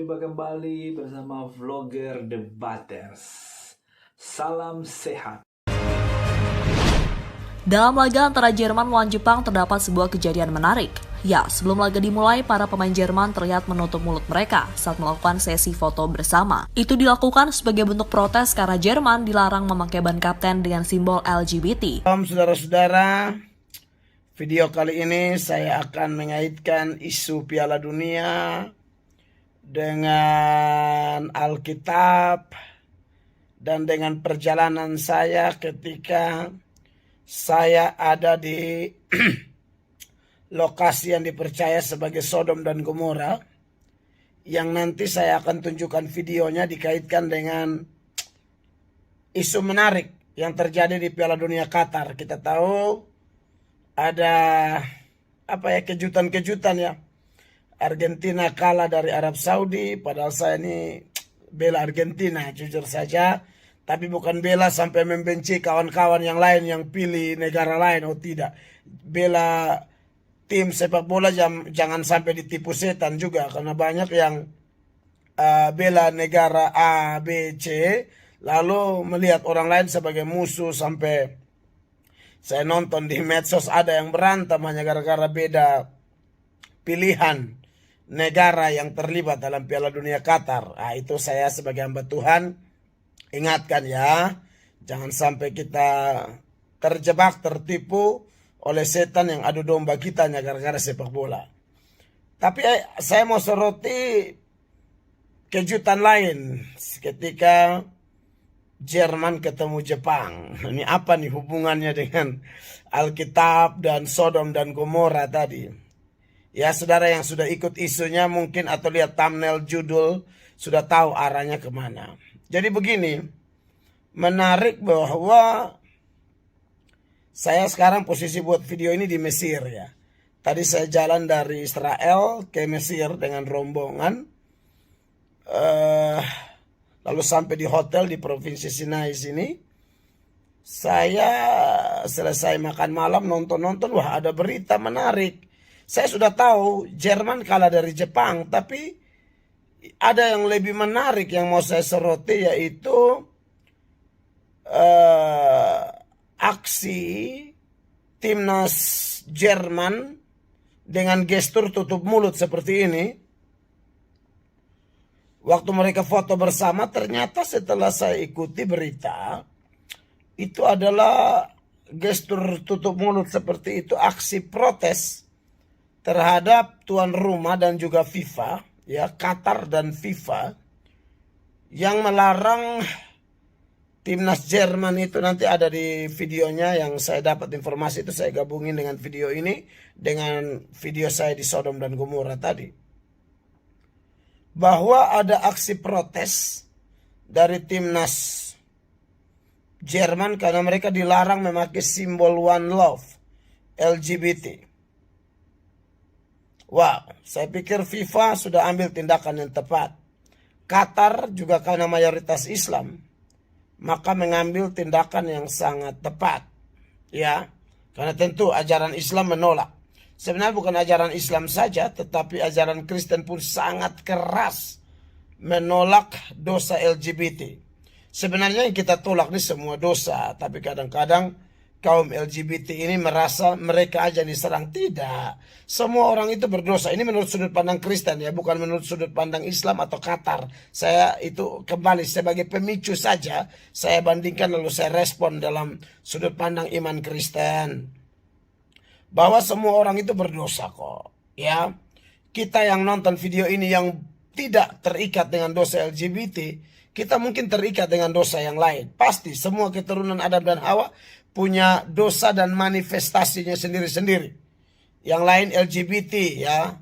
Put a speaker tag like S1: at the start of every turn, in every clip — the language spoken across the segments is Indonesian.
S1: Berjumpa kembali bersama vlogger Debaters. Salam sehat.
S2: Dalam laga antara Jerman melawan Jepang terdapat sebuah kejadian menarik. Ya, sebelum laga dimulai, para pemain Jerman terlihat menutup mulut mereka saat melakukan sesi foto bersama. Itu dilakukan sebagai bentuk protes karena Jerman dilarang memakai ban kapten dengan simbol LGBT.
S3: Saudara-saudara, video kali ini saya akan mengaitkan isu Piala Dunia dengan Alkitab dan dengan perjalanan saya ketika saya ada di lokasi yang dipercaya sebagai Sodom dan Gomora, yang nanti saya akan tunjukkan videonya dikaitkan dengan isu menarik yang terjadi di Piala Dunia Qatar. Kita tahu ada kejutan-kejutan ya. Argentina kalah dari Arab Saudi, padahal saya ini bela Argentina jujur saja, tapi bukan bela sampai membenci kawan-kawan yang lain yang pilih negara lain. Oh tidak, bela tim sepak bola jangan sampai ditipu setan juga, karena banyak yang bela negara A, B, C, lalu melihat orang lain sebagai musuh. Sampai saya nonton di medsos ada yang berantem hanya gara-gara beda pilihan negara yang terlibat dalam Piala Dunia Qatar. Itu saya sebagai hamba Tuhan ingatkan ya, jangan sampai kita terjebak, tertipu oleh setan yang adu domba kita hanya gara-gara sepak bola. Tapi saya mau soroti kejutan lain ketika Jerman ketemu Jepang. Ini apa nih hubungannya dengan Alkitab dan Sodom dan Gomora tadi? Ya, saudara yang sudah ikut isunya mungkin atau lihat thumbnail judul sudah tahu arahnya kemana. Jadi begini, menarik bahwa saya sekarang posisi buat video ini di Mesir ya. Tadi saya jalan dari Israel ke Mesir dengan rombongan. Lalu sampai di hotel di Provinsi Sinai sini. Saya selesai makan malam, nonton-nonton, wah ada berita menarik. Saya sudah tahu Jerman kalah dari Jepang, tapi ada yang lebih menarik yang mau saya soroti, yaitu aksi timnas Jerman dengan gestur tutup mulut seperti ini. Waktu mereka foto bersama, ternyata setelah saya ikuti berita, itu adalah gestur tutup mulut seperti itu aksi protes terhadap tuan rumah dan juga FIFA, ya, Qatar dan FIFA, yang melarang timnas Jerman itu. Nanti ada di videonya yang saya dapat informasi itu, saya gabungin dengan video ini, dengan video saya di Sodom dan Gomora tadi. Bahwa ada aksi protes dari timnas Jerman karena mereka dilarang memakai simbol One Love LGBT. Wow, saya pikir FIFA sudah ambil tindakan yang tepat. Qatar juga karena mayoritas Islam, maka mengambil tindakan yang sangat tepat. Ya, karena tentu ajaran Islam menolak. Sebenarnya bukan ajaran Islam saja, tetapi ajaran Kristen pun sangat keras menolak dosa LGBT. Sebenarnya yang kita tolak ini semua dosa, tapi kadang-kadang kaum LGBT ini merasa mereka aja diserang. Tidak, semua orang itu berdosa. Ini menurut sudut pandang Kristen ya, bukan menurut sudut pandang Islam atau Qatar. Saya itu kembali sebagai pemicu saja, saya bandingkan lalu saya respon dalam sudut pandang iman Kristen, bahwa semua orang itu berdosa kok. Ya, kita yang nonton video ini yang tidak terikat dengan dosa LGBT, kita mungkin terikat dengan dosa yang lain. Pasti semua keturunan Adam dan Hawa punya dosa dan manifestasinya sendiri-sendiri. Yang lain LGBT ya,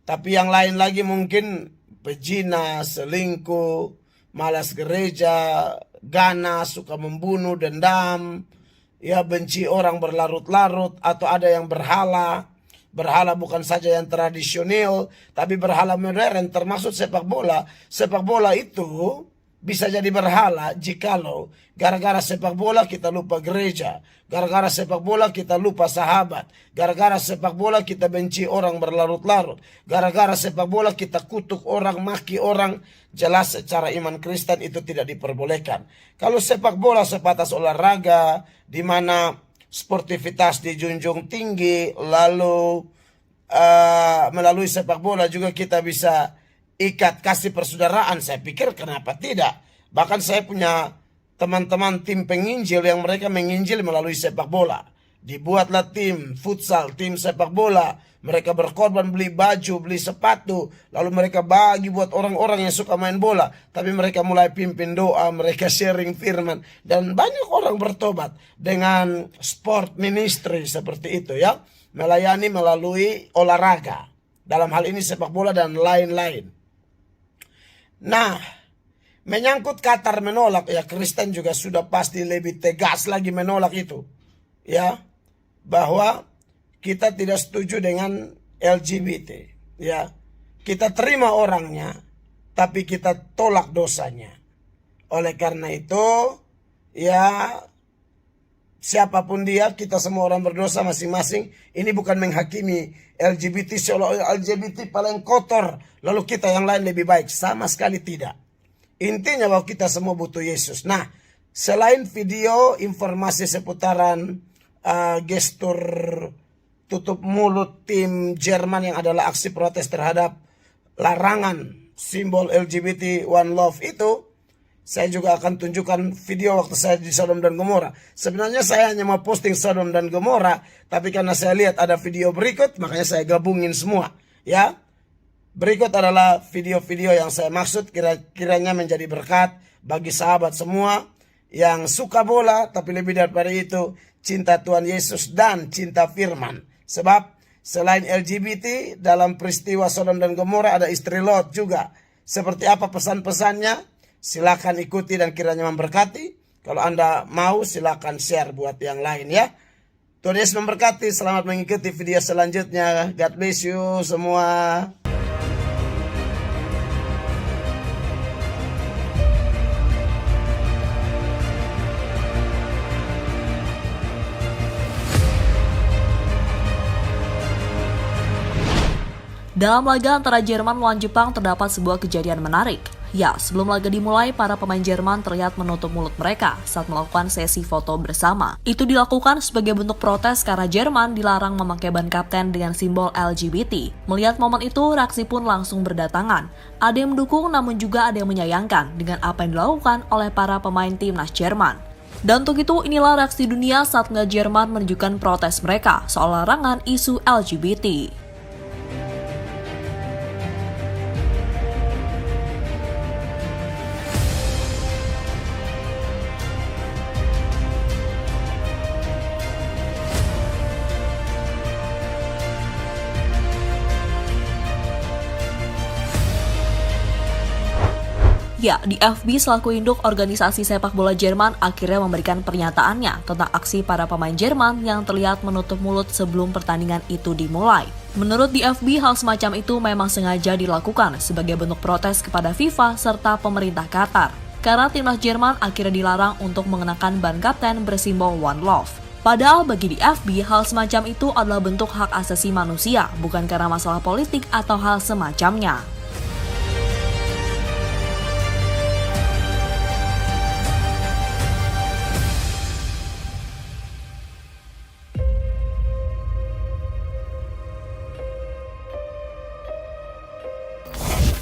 S3: tapi yang lain lagi mungkin pezina, selingkuh, malas gereja, ganas, suka membunuh, dendam, ya, benci orang berlarut-larut, atau ada yang berhala. Berhala bukan saja yang tradisional, tapi berhala modern termasuk sepak bola. Sepak bola itu bisa jadi berhala jikalau gara-gara sepak bola kita lupa gereja, gara-gara sepak bola kita lupa sahabat, gara-gara sepak bola kita benci orang berlarut-larut, gara-gara sepak bola kita kutuk orang, maki orang. Jelas secara iman Kristen itu tidak diperbolehkan. Kalau sepak bola sebatas olahraga di mana sportivitas dijunjung tinggi, lalu melalui sepak bola juga kita bisa ikat kasih persaudaraan, saya pikir kenapa tidak. Bahkan saya punya teman-teman tim penginjil yang mereka menginjil melalui sepak bola. Dibuatlah tim futsal, tim sepak bola. Mereka berkorban beli baju, beli sepatu. Lalu mereka bagi buat orang-orang yang suka main bola. Tapi mereka mulai pimpin doa, mereka sharing firman. Dan banyak orang bertobat dengan sport ministry seperti itu ya. Melayani melalui olahraga. Dalam hal ini sepak bola dan lain-lain. Nah, menyangkut Qatar menolak, ya Kristen juga sudah pasti lebih tegas lagi menolak itu. Ya, bahwa kita tidak setuju dengan LGBT. Ya, kita terima orangnya, tapi kita tolak dosanya. Oleh karena itu, ya siapapun dia, kita semua orang berdosa masing-masing. Ini bukan menghakimi LGBT seolah LGBT paling kotor, lalu kita yang lain lebih baik. Sama sekali tidak. Intinya bahwa kita semua butuh Yesus. Nah, selain video informasi seputaran gestur tutup mulut tim Jerman yang adalah aksi protes terhadap larangan simbol LGBT One Love itu, saya juga akan tunjukkan video waktu saya di Sodom dan Gomora. Sebenarnya saya hanya mau posting Sodom dan Gomora, tapi karena saya lihat ada video berikut, makanya saya gabungin semua. Ya, berikut adalah video-video yang saya maksud kiranya menjadi berkat bagi sahabat semua yang suka bola, tapi lebih daripada itu cinta Tuhan Yesus dan cinta firman. Sebab selain LGBT dalam peristiwa Sodom dan Gomora ada istri Lot juga. Seperti apa pesan-pesannya? Silakan ikuti dan kiranya memberkati. Kalau Anda mau silakan share buat yang lain ya. Tuhan Yesus memberkati. Selamat mengikuti video selanjutnya. God bless you semua.
S2: Dalam laga antara Jerman melawan Jepang terdapat sebuah kejadian menarik. Ya, sebelum laga dimulai, para pemain Jerman terlihat menutup mulut mereka saat melakukan sesi foto bersama. Itu dilakukan sebagai bentuk protes karena Jerman dilarang memakai ban kapten dengan simbol LGBT. Melihat momen itu, reaksi pun langsung berdatangan. Ada yang mendukung namun juga ada yang menyayangkan dengan apa yang dilakukan oleh para pemain timnas Jerman. Dan untuk itu, inilah reaksi dunia saat Jerman menunjukkan protes mereka soal larangan isu LGBT. Ya, di FB selaku induk organisasi sepak bola Jerman akhirnya memberikan pernyataannya tentang aksi para pemain Jerman yang terlihat menutup mulut sebelum pertandingan itu dimulai. Menurut di FB, hal semacam itu memang sengaja dilakukan sebagai bentuk protes kepada FIFA serta pemerintah Qatar. Karena timnas Jerman akhirnya dilarang untuk mengenakan ban kapten bersimbol One Love. Padahal bagi di FB, hal semacam itu adalah bentuk hak asasi manusia, bukan karena masalah politik atau hal semacamnya.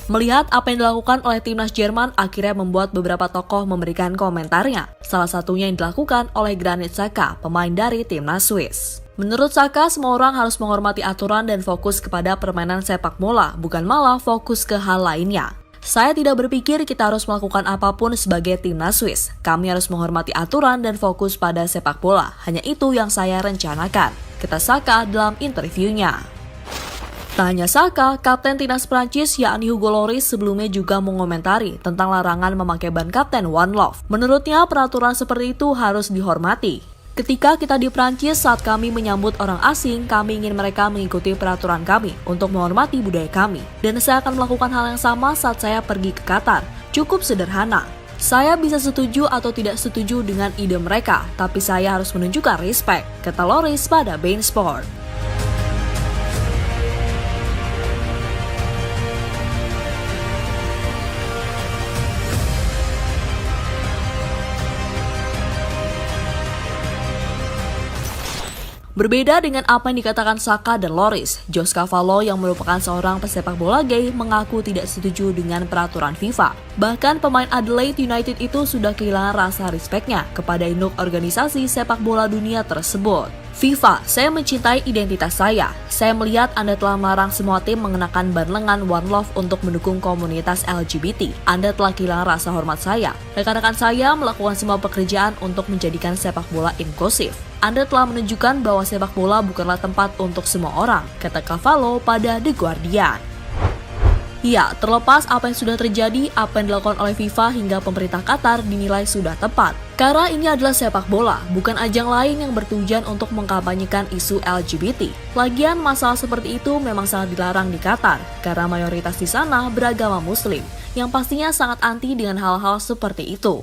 S2: Melihat apa yang dilakukan oleh timnas Jerman akhirnya membuat beberapa tokoh memberikan komentarnya. Salah satunya yang dilakukan oleh Granit Xhaka, pemain dari timnas Swiss. Menurut Xhaka, semua orang harus menghormati aturan dan fokus kepada permainan sepak bola, bukan malah fokus ke hal lainnya. Saya tidak berpikir kita harus melakukan apapun sebagai timnas Swiss. Kami harus menghormati aturan dan fokus pada sepak bola. Hanya itu yang saya rencanakan, kata Xhaka dalam interviewnya. Tak hanya Xhaka, Kapten Timnas Prancis yakni Hugo Lloris sebelumnya juga mengomentari tentang larangan memakai ban kapten One Love. Menurutnya, peraturan seperti itu harus dihormati. Ketika kita di Prancis saat kami menyambut orang asing, kami ingin mereka mengikuti peraturan kami untuk menghormati budaya kami. Dan saya akan melakukan hal yang sama saat saya pergi ke Qatar. Cukup sederhana. Saya bisa setuju atau tidak setuju dengan ide mereka, tapi saya harus menunjukkan respect, kata Loris pada beIN Sport. Berbeda dengan apa yang dikatakan Saka dan Loris, Josh Cavallo yang merupakan seorang pesepak bola gay mengaku tidak setuju dengan peraturan FIFA. Bahkan pemain Adelaide United itu sudah kehilangan rasa respeknya kepada induk organisasi sepak bola dunia tersebut. FIFA, saya mencintai identitas saya. Saya melihat Anda telah melarang semua tim mengenakan ban lengan One Love untuk mendukung komunitas LGBT. Anda telah kehilangan rasa hormat saya. Rekan-rekan saya melakukan semua pekerjaan untuk menjadikan sepak bola inklusif. Anda telah menunjukkan bahwa sepak bola bukanlah tempat untuk semua orang, kata Cavallo pada The Guardian. Ya, terlepas apa yang sudah terjadi, apa yang dilakukan oleh FIFA hingga pemerintah Qatar dinilai sudah tepat. Karena ini adalah sepak bola, bukan ajang lain yang bertujuan untuk mengkampanyekan isu LGBT. Lagian masalah seperti itu memang sangat dilarang di Qatar, karena mayoritas di sana beragama Muslim, yang pastinya sangat anti dengan hal-hal seperti itu.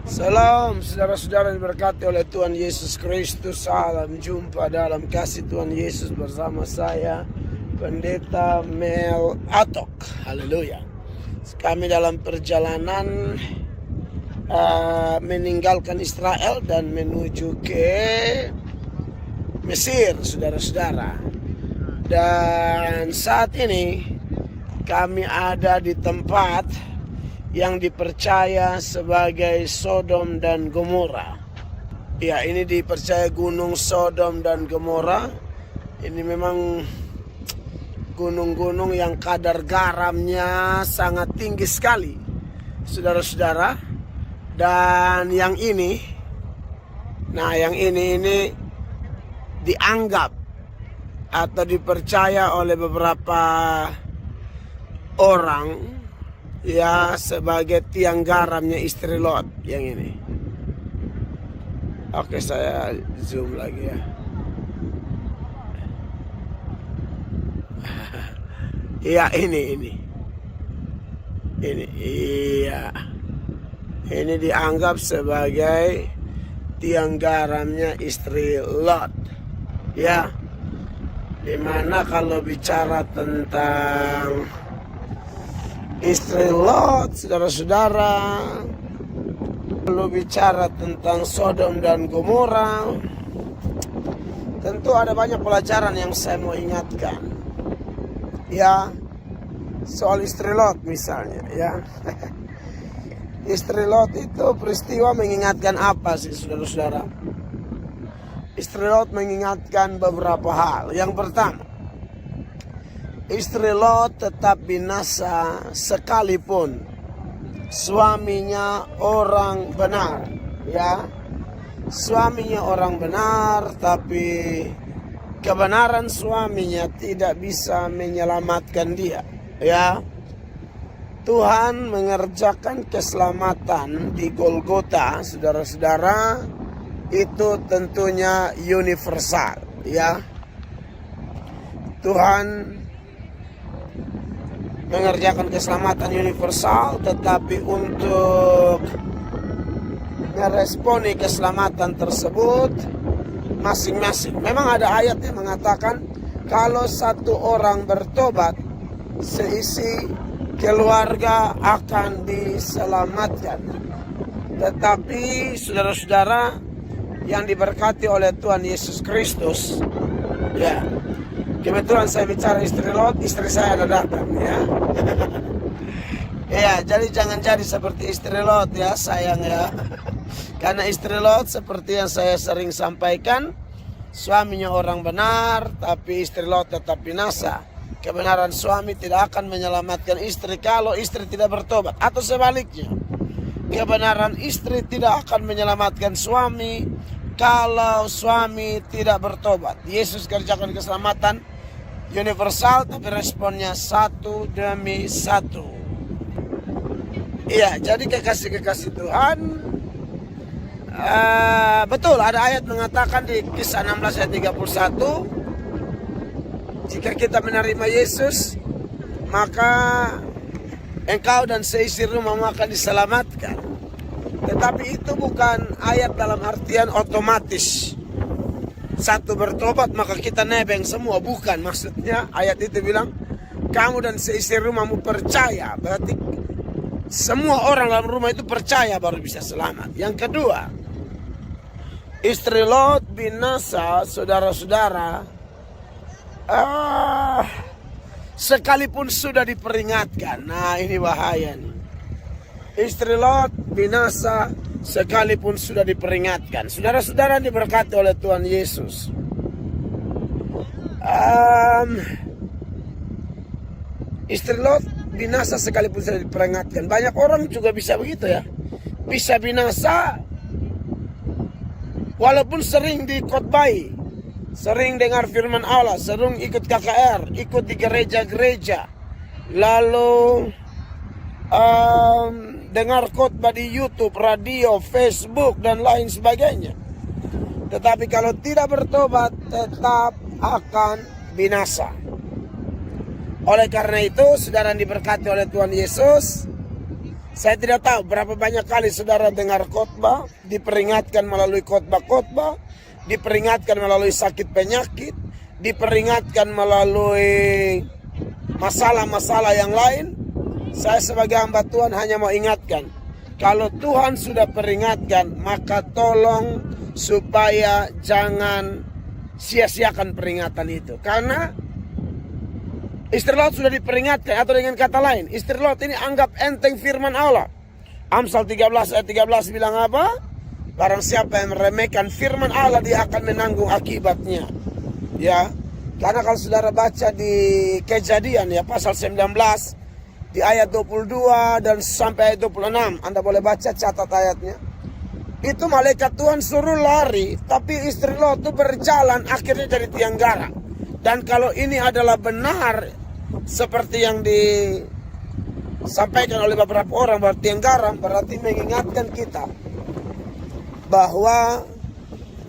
S3: Salam saudara-saudara diberkati oleh Tuhan Yesus Kristus. Salam jumpa dalam kasih Tuhan Yesus bersama saya, Pendeta Mel Atok. Haleluya. Kami dalam perjalanan meninggalkan Israel dan menuju ke Mesir, saudara-saudara. Dan saat ini kami ada di tempat yang dipercaya sebagai Sodom dan Gomora. Ya, ini dipercaya gunung Sodom dan Gomora. Ini memang gunung-gunung yang kadar garamnya sangat tinggi sekali, saudara-saudara. Dan yang ini dianggap atau dipercaya oleh beberapa orang ya sebagai tiang garamnya istri Lot yang ini. Oke, saya zoom lagi ya. Iya, ini. Iya. Ini dianggap sebagai tiang garamnya istri Lot. Ya. Dimana kalau bicara tentang istri Lot, saudara-saudara, kalau bicara tentang Sodom dan Gomora, tentu ada banyak pelajaran yang saya mau ingatkan. Ya, soal istri Lot misalnya, ya. Istri Lot itu peristiwa mengingatkan apa sih, saudara-saudara? Istri Lot mengingatkan beberapa hal. Yang pertama, istri Lot tetap binasa sekalipun suaminya orang benar, ya. Suaminya orang benar, tapi kebenaran suaminya tidak bisa menyelamatkan dia, ya. Tuhan mengerjakan keselamatan di Golgota, saudara-saudara, itu tentunya universal, ya. Tuhan mengerjakan keselamatan universal, tetapi untuk meresponi keselamatan tersebut masing-masing. Memang ada ayat yang mengatakan kalau satu orang bertobat, seisi keluarga akan diselamatkan. Tetapi saudara-saudara yang diberkati oleh Tuhan Yesus Kristus, ya, kebetulan saya bicara istri Lot, istri saya ada datang, ya. Ya, jadi jangan jadi seperti istri Lot, ya, sayang, ya. Karena istri Lot seperti yang saya sering sampaikan, suaminya orang benar, tapi istri Lot tetap binasa. Kebenaran suami tidak akan menyelamatkan istri kalau istri tidak bertobat, atau sebaliknya. Kebenaran istri tidak akan menyelamatkan suami kalau suami tidak bertobat. Yesus kerjakan keselamatan universal, tapi responnya satu demi satu. Iya, jadi kekasih-kekasih Tuhan, betul ada ayat mengatakan di Kisah 16 ayat 31, jika kita menerima Yesus, maka engkau dan seisi rumahmu akan diselamatkan. Tetapi itu bukan ayat dalam artian otomatis satu bertobat maka kita nebeng semua, bukan. Maksudnya ayat itu bilang kamu dan seisi rumahmu percaya, berarti semua orang dalam rumah itu percaya baru bisa selamat. Yang kedua, istri Lot binasa, saudara-saudara, sekalipun sudah diperingatkan. Nah, ini bahaya nih. Istri Lot binasa sekalipun sudah diperingatkan. Saudara-saudara diberkati oleh Tuhan Yesus. Istri Lot binasa sekalipun sudah diperingatkan. Banyak orang juga bisa begitu ya. Bisa binasa walaupun sering dikhotbahi, sering dengar firman Allah, sering ikut KKR, ikut di gereja-gereja, lalu dengar khotbah di YouTube, radio, Facebook, dan lain sebagainya. Tetapi kalau tidak bertobat, tetap akan binasa. Oleh karena itu, saudara yang diberkati oleh Tuhan Yesus, saya tidak tahu berapa banyak kali saudara dengar khotbah, diperingatkan melalui khotbah-khotbah, diperingatkan melalui sakit penyakit, diperingatkan melalui masalah-masalah yang lain. Saya sebagai hamba Tuhan hanya mau ingatkan, kalau Tuhan sudah peringatkan, maka tolong supaya jangan sia-siakan peringatan itu. Karena istri Lot sudah diperingatkan, atau dengan kata lain, istri Lot ini anggap enteng firman Allah. Amsal 13 ayat 13 bilang apa? Barang siapa yang meremehkan firman Allah, dia akan menanggung akibatnya. Ya, karena kalau saudara baca di Kejadian ya pasal 19 di ayat 22 dan sampai ayat 26, Anda boleh baca, catat ayatnya. Itu malaikat Tuhan suruh lari, tapi istri Lot itu berjalan akhirnya dari tiang garam. Dan kalau ini adalah benar seperti yang disampaikan oleh beberapa orang bahwa tiang garam, berarti mengingatkan kita bahwa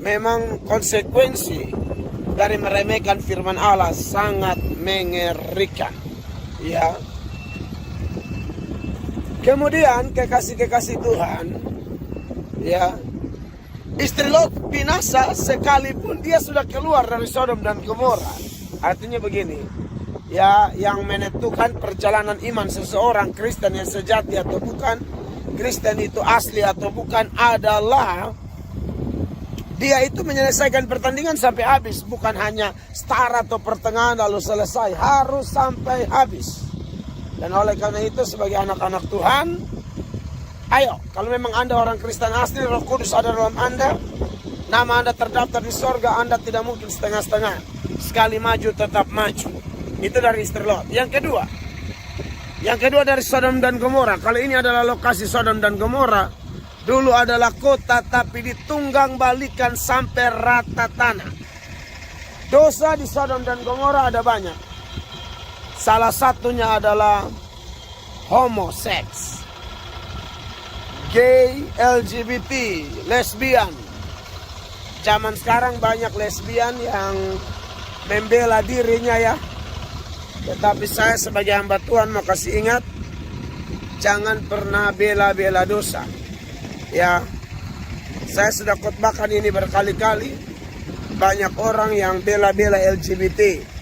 S3: memang konsekuensi dari meremehkan firman Allah sangat mengerikan. Ya. Kemudian kekasih-kekasih Tuhan, ya, istri Lot binasa sekalipun dia sudah keluar dari Sodom dan Gomora. Artinya begini, ya, yang menentukan perjalanan iman seseorang Kristen yang sejati atau bukan, Kristen itu asli atau bukan, adalah dia itu menyelesaikan pertandingan sampai habis, bukan hanya start atau pertengahan lalu selesai, harus sampai habis. Dan oleh karena itu sebagai anak-anak Tuhan, ayo, kalau memang Anda orang Kristen asli, Roh Kudus ada dalam Anda, nama Anda terdaftar di sorga, Anda tidak mungkin setengah-setengah. Sekali maju tetap maju. Itu dari istri Lot. Yang kedua dari Sodom dan Gomora. Kalau ini adalah lokasi Sodom dan Gomora, dulu adalah kota tapi ditunggang balikan sampai rata tanah. Dosa di Sodom dan Gomora ada banyak. Salah satunya adalah homoseks, gay, LGBT, lesbian. Zaman sekarang banyak lesbian yang membela dirinya ya. Tetapi saya sebagai hamba Tuhan mau kasih ingat, jangan pernah bela-bela dosa. Ya, saya sudah khotbahkan ini berkali-kali. Banyak orang yang bela-bela LGBT.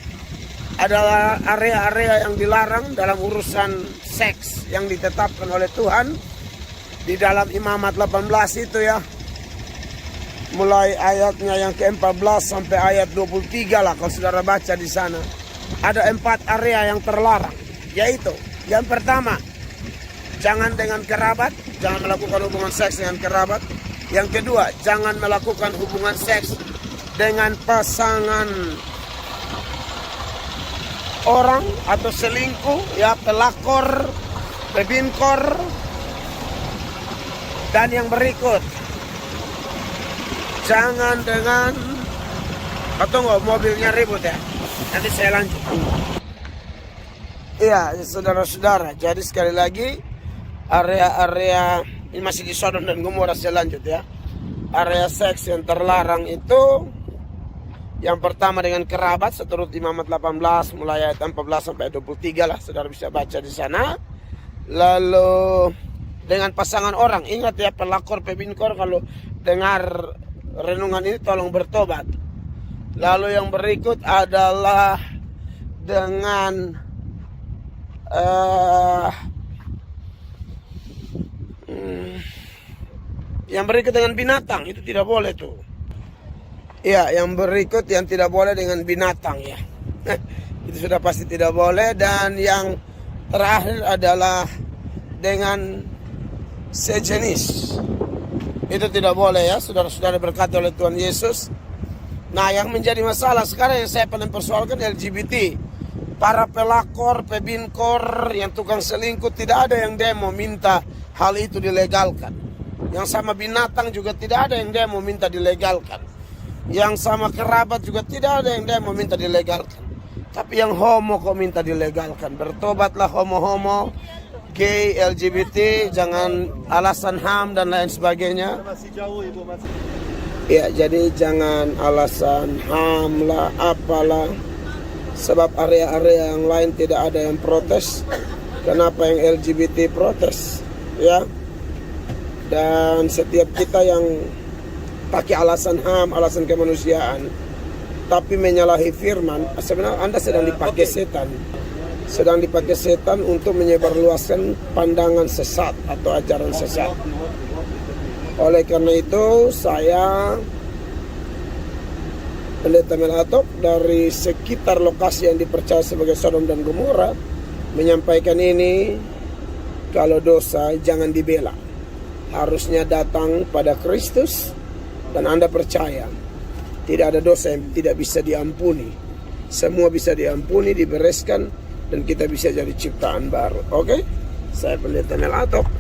S3: Adalah area-area yang dilarang dalam urusan seks yang ditetapkan oleh Tuhan di dalam Imamat 18 itu ya. Mulai ayatnya yang ke-14 sampai ayat 23 lah kalau saudara baca di sana. Ada 4 area yang terlarang, yaitu yang pertama, jangan dengan kerabat, jangan melakukan hubungan seks dengan kerabat. Yang kedua, jangan melakukan hubungan seks dengan pasangan orang atau selingkuh, ya, pelakor, pebinkor. Dan yang berikut, jangan dengan, atau nggak mobilnya ribut ya. Nanti saya lanjut. Iya, saudara-saudara. Jadi sekali lagi, area-area ini masih di Sodom dan Gomora, saya lanjut ya. area seks yang terlarang itu yang pertama dengan kerabat seturut Imamat 18 mulai ayat 14 sampai 23 lah, saudara bisa baca di sana. Lalu dengan pasangan orang, ingat ya pelakor pebinkor, kalau dengar renungan ini tolong bertobat. Lalu yang berikut adalah dengan yang berikut dengan binatang, itu tidak boleh tuh. Ya, yang berikut yang tidak boleh dengan binatang ya. Itu sudah pasti tidak boleh. Dan yang terakhir adalah dengan sejenis. Itu tidak boleh ya, saudara-saudara berkati oleh Tuhan Yesus. Nah, yang menjadi masalah sekarang yang saya paling persoalkan LGBT. Para pelakor, pebinkor, yang tukang selingkuh, tidak ada yang demo minta hal itu dilegalkan. Yang sama binatang juga tidak ada yang demo minta dilegalkan. Yang sama kerabat juga tidak ada yang demo minta dilegalkan. Tapi yang homo kok minta dilegalkan. Bertobatlah homo-homo, gay, LGBT, jangan alasan HAM dan lain sebagainya. Ya, jadi jangan alasan HAM lah, apalah. Sebab area-area yang lain tidak ada yang protes. Kenapa yang LGBT protes? Ya. Dan setiap kita yang pakai alasan HAM, alasan kemanusiaan, tapi menyalahi firman, sebenarnya Anda sedang dipakai setan. Sedang dipakai setan untuk menyebarluaskan pandangan sesat atau ajaran sesat. Oleh karena itu, saya Pendeta Melatok dari sekitar lokasi yang dipercaya sebagai Sodom dan Gomora menyampaikan ini, kalau dosa jangan dibela. Harusnya datang pada Kristus. Dan Anda percaya tidak ada dosa yang tidak bisa diampuni. Semua bisa diampuni, dibereskan, dan kita bisa jadi ciptaan baru. Oke? Saya Pendeta Melatok.